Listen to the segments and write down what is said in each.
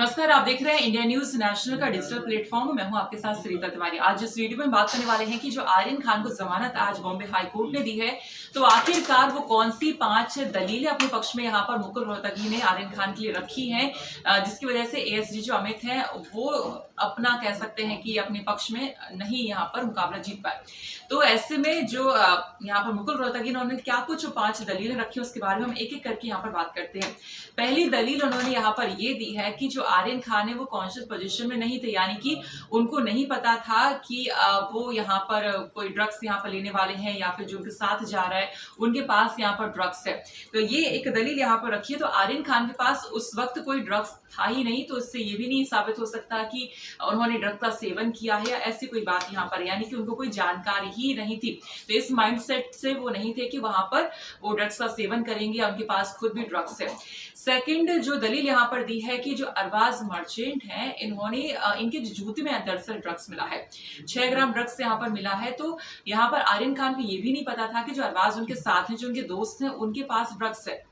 नमस्कार, आप देख रहे हैं इंडिया न्यूज नेशनल का डिजिटल प्लेटफॉर्म। मैं हूं आपके साथ सरिता तिवारी। आज इस वीडियो में बात करने वाले हैं कि जो आर्यन खान को जमानत आज बॉम्बे हाई कोर्ट ने दी है, तो आखिरकार वो कौन सी 5 दलीलें अपने पक्ष में यहाँ पर मुकुल रोहतगी ने आर्यन खान के लिए रखी हैं, जिसकी वजह से एएसजी जो अमित है वो अपना कह सकते हैं कि अपने पक्ष में नहीं यहाँ पर मुकाबला जीत पाए। तो ऐसे में जो यहाँ पर मुकुल रोहतगी ने क्या कुछ 5 दलीलें रखी, उसके बारे में हम एक एक करके यहाँ पर बात करते हैं। पहली दलील उन्होंने यहाँ पर ये दी है कि जो आर्यन खान है वो कॉन्शियस पोजीशन में नहीं थे, यानी कि उनको नहीं पता था कि वो यहाँ पर कोई ड्रग्स यहाँ पर लेने वाले हैं या फिर जो उनके साथ जा रहा है उनके पास यहाँ पर ड्रग्स है। तो ये एक दलील यहाँ पर रखी है। तो आर्यन खान के पास उस वक्त कोई ड्रग्स था ही नहीं, तो इससे ये भी नहीं साबित हो सकता कि उन्होंने ड्रग का सेवन किया है या ऐसी कोई बात यहाँ पर, यानी कि उनको कोई जानकारी ही नहीं थी। तो इस माइंडसेट से वो नहीं थे कि वहां पर वो ड्रग्स का सेवन करेंगे, उनके पास खुद भी ड्रग्स है। सेकंड जो दलील यहाँ पर दी है कि जो अरबाज मर्चेंट हैं, इन्होंने इनके जूते में दरअसल ड्रग्स मिला है, 6 ग्राम ड्रग्स यहाँ पर मिला है। तो यहाँ पर आर्यन खान को ये भी नहीं पता था कि जो अरबाज उनके साथ हैं, जो उनके दोस्त हैं, उनके पास ड्रग्स है।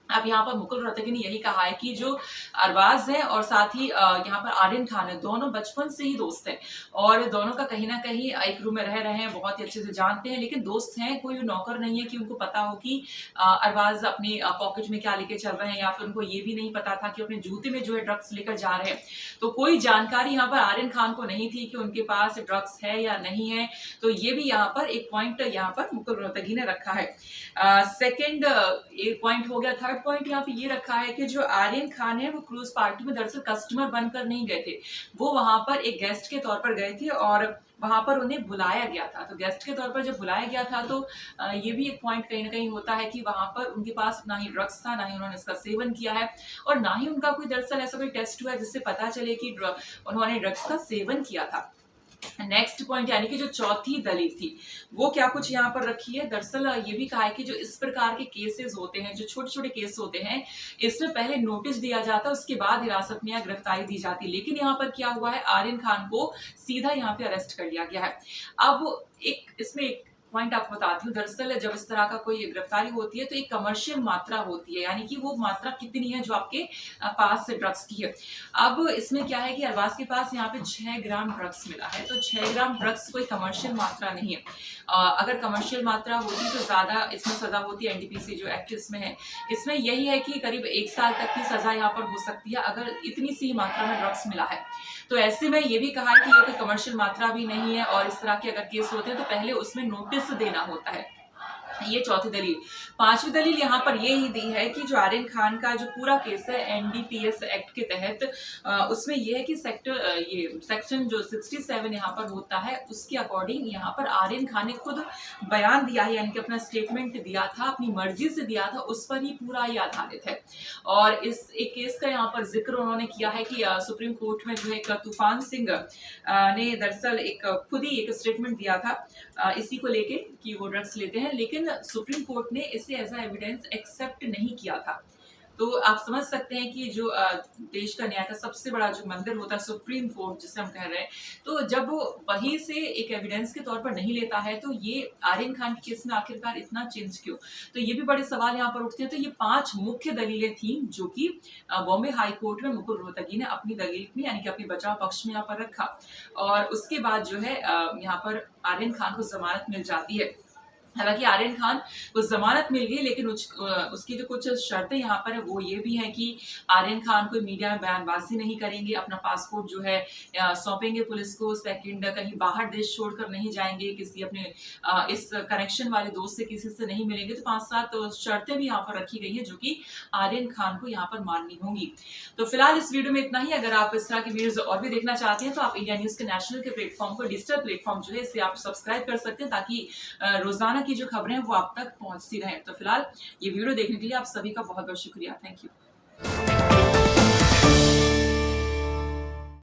अब यहाँ पर मुकुल रोहतगी ने यही कहा है कि जो अरबाज है और साथ ही यहाँ पर आर्यन खान है, दोनों बचपन से ही दोस्त हैं और दोनों का कहीं ना कहीं एक रूम में रह रहे हैं, बहुत ही अच्छे से जानते हैं, लेकिन दोस्त हैं, कोई नौकर नहीं है कि उनको पता हो कि अरबाज अपने पॉकेट में क्या लेके चल रहे हैं, या फिर उनको ये भी नहीं पता था कि अपने जूते में जो है ड्रग्स लेकर जा रहे हैं। तो कोई जानकारी यहाँ पर आर्यन खान को नहीं थी कि उनके पास ड्रग्स है या नहीं है। तो ये भी यहाँ पर एक पॉइंट यहाँ पर मुकुल रोहतगी ने रखा है। सेकेंड एक पॉइंट हो गया। थर्ड पॉइंट यहाँ पे ये रखा है कि जो आर्यन खान है वो क्रूज पार्टी में दरअसल कस्टमर बनकर नहीं गए थे, वो वहां पर एक गेस्ट के तौर पर गए थे और वहां पर उन्हें बुलाया गया था। तो गेस्ट के तौर पर जब बुलाया गया था तो ये भी एक पॉइंट कहीं ना कहीं होता है कि वहां पर उनके पास ना ही ड्रग्स था, ना ही उन्होंने इसका सेवन किया है और ना ही उनका कोई दरअसल ऐसा कोई टेस्ट हुआ जिससे पता चले कि उन्होंने ड्रग्स का सेवन किया था। नेक्स्ट पॉइंट यानी कि जो चौथी दलील थी वो क्या कुछ यहाँ पर रखी है। दरअसल ये भी कहा है कि जो इस प्रकार के केसेस होते हैं, जो छोटे छोटे केस होते हैं, इसमें पहले नोटिस दिया जाता है, उसके बाद हिरासत में या गिरफ्तारी दी जाती है। लेकिन यहाँ पर क्या हुआ है, आर्यन खान को सीधा यहाँ पे अरेस्ट कर लिया गया है। अब इसमें एक पॉइंट आपको बताती हूँ। दरअसल जब इस तरह का कोई गिरफ्तारी होती है तो एक कमर्शियल मात्रा होती है, यानी कि वो मात्रा कितनी है जो आपके पास से ड्रग्स की है। अब इसमें क्या है कि अरबाज के पास यहाँ पे 6 ग्राम ड्रग्स मिला है, तो 6 ग्राम ड्रग्स कोई कमर्शियल मात्रा नहीं है। अगर कमर्शियल मात्रा होती तो ज्यादा इसमें सजा होती है। एनडीपीसी जो एक्ट इसमें है, इसमें यही है कि करीब 1 साल तक की सजा यहाँ पर हो सकती है अगर इतनी सी मात्रा में ड्रग्स मिला है। तो ऐसे में ये भी कहा है कि ये कोई कमर्शियल मात्रा भी नहीं है और इस तरह के अगर केस होते हैं तो पहले उसमें नोटिस देना होता है। ये चौथी दलील। पांचवी दलील यहाँ पर ये ही दी है कि जो आर्यन खान का जो पूरा केस है एनडीपीएस एक्ट के तहत, उसमें यह है कि सेक्शन जो 67 यहाँ पर होता है उसके अकॉर्डिंग यहाँ पर आर्यन खान ने खुद बयान दिया है, यानी कि अपना स्टेटमेंट दिया था, अपनी मर्जी से दिया था, उस पर ही पूरा ये आधारित है। और इस एक केस का यहाँ पर जिक्र उन्होंने किया है कि सुप्रीम कोर्ट में जो है तूफान सिंह ने दरअसल खुद ही एक स्टेटमेंट दिया था इसी को लेके कि वो ड्रग्स लेते हैं, लेकिन सुप्रीम कोर्ट ने इसे एज अ एविडेंस एक्सेप्ट नहीं किया था। तो आप समझ सकते हैं कि जो देश का न्याय का सबसे बड़ा जो मंदिर होता है सुप्रीम कोर्ट जिसे हम कह रहे हैं, तो जब वो वहीं से एक एविडेंस के तौर पर नहीं लेता है तो ये आर्यन खान के केस में आखिरकार इतना चेंज क्यों। तो ये भी बड़े सवाल यहाँ पर उठते हैं। तो ये 5 मुख्य दलीलें थी जो कि बॉम्बे हाई कोर्ट में मुकुल रोहतगी ने अपनी दलील में यानी कि अपने बचाव पक्ष में यहाँ पर रखा और उसके बाद जो है यहाँ पर आर्यन खान को जमानत मिल जाती है। हालांकि आर्यन खान को जमानत मिल गई, लेकिन उसकी जो कुछ शर्तें यहाँ पर है वो ये भी है कि आर्यन खान कोई मीडिया में बयानबाजी नहीं करेंगे, अपना पासपोर्ट जो है सौंपेंगे पुलिस को, सेकंड कहीं बाहर देश छोड़कर नहीं जाएंगे, किसी अपने इस कनेक्शन वाले दोस्त से किसी से नहीं मिलेंगे। तो 5-7 शर्तें भी यहाँ पर रखी गई है जो कि आर्यन खान को यहाँ पर माननी होंगी। तो फिलहाल इस वीडियो में इतना ही। अगर आप इस तरह की वीडियोज और भी देखना चाहते हैं तो आप इंडिया न्यूज के नेशनल के प्लेटफॉर्म को, डिजिटल प्लेटफॉर्म जो है, इसे आप सब्सक्राइब कर सकते हैं ताकि रोजाना की जो खबरें हैं वो आप तक पहुंचती रहें। तो फिलहाल ये वीडियो देखने के लिए आप सभी का बहुत बहुत शुक्रिया। Thank you.